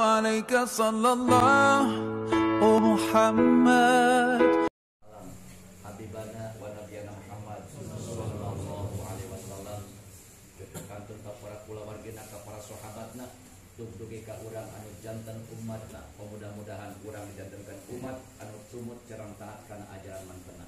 عليك صلى الله محمد Habibana wa nabiyana Muhammad sallallahu alaihi wasallam. Kantun ka para kulawargina ka para sahabatna dugdugi ka urang anu janten umatna. Mudah-mudahan urang jantenkeun umat anu tumut cerang taat kana ajaran mantena.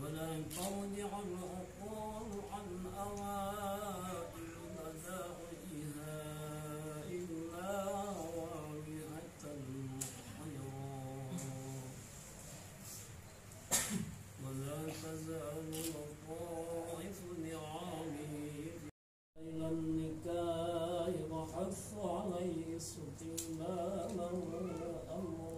ولا ينقضع العقال عن أوائل بدائها إلا واضحة محيرا ولا تزال لطائف نعامه إلى النكاح وحث عليه استقلالا أمرا.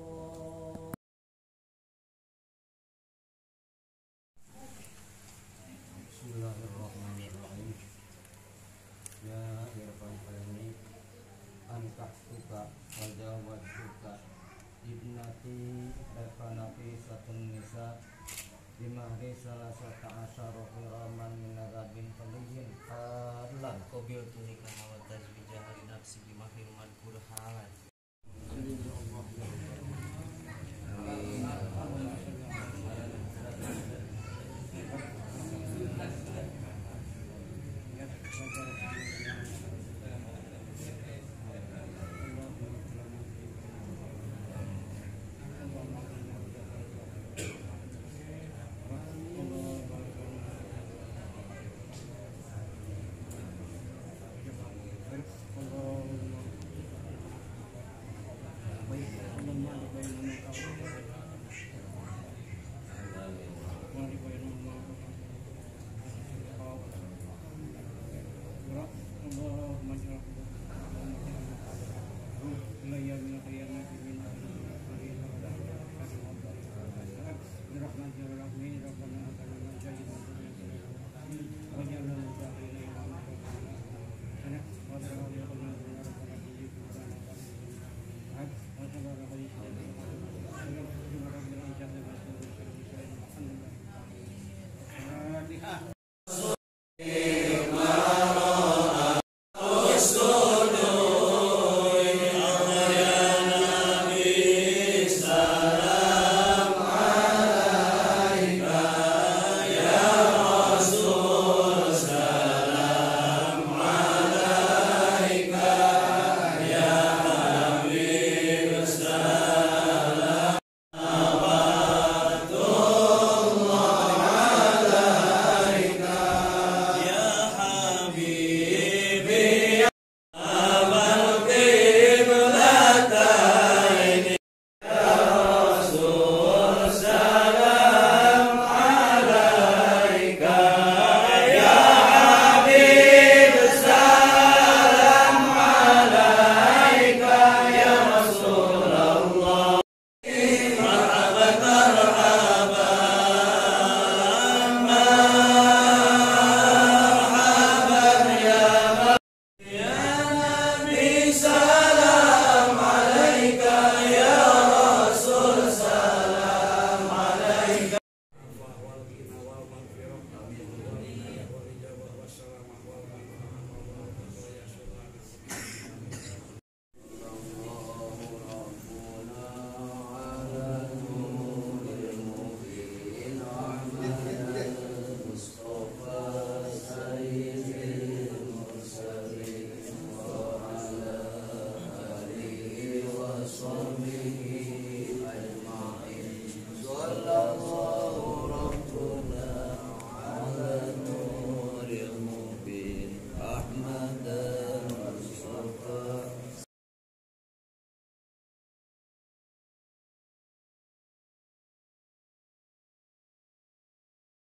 Bismillahirrahmanirrahim. Ya irfan qalbi angkat suka wajawat suka ibnati refanati satun nisa bimahri salasata asyara hiraman minarabin talihin halan Qabil tunika wa tazwijah li nafsi bimahri madkur halan.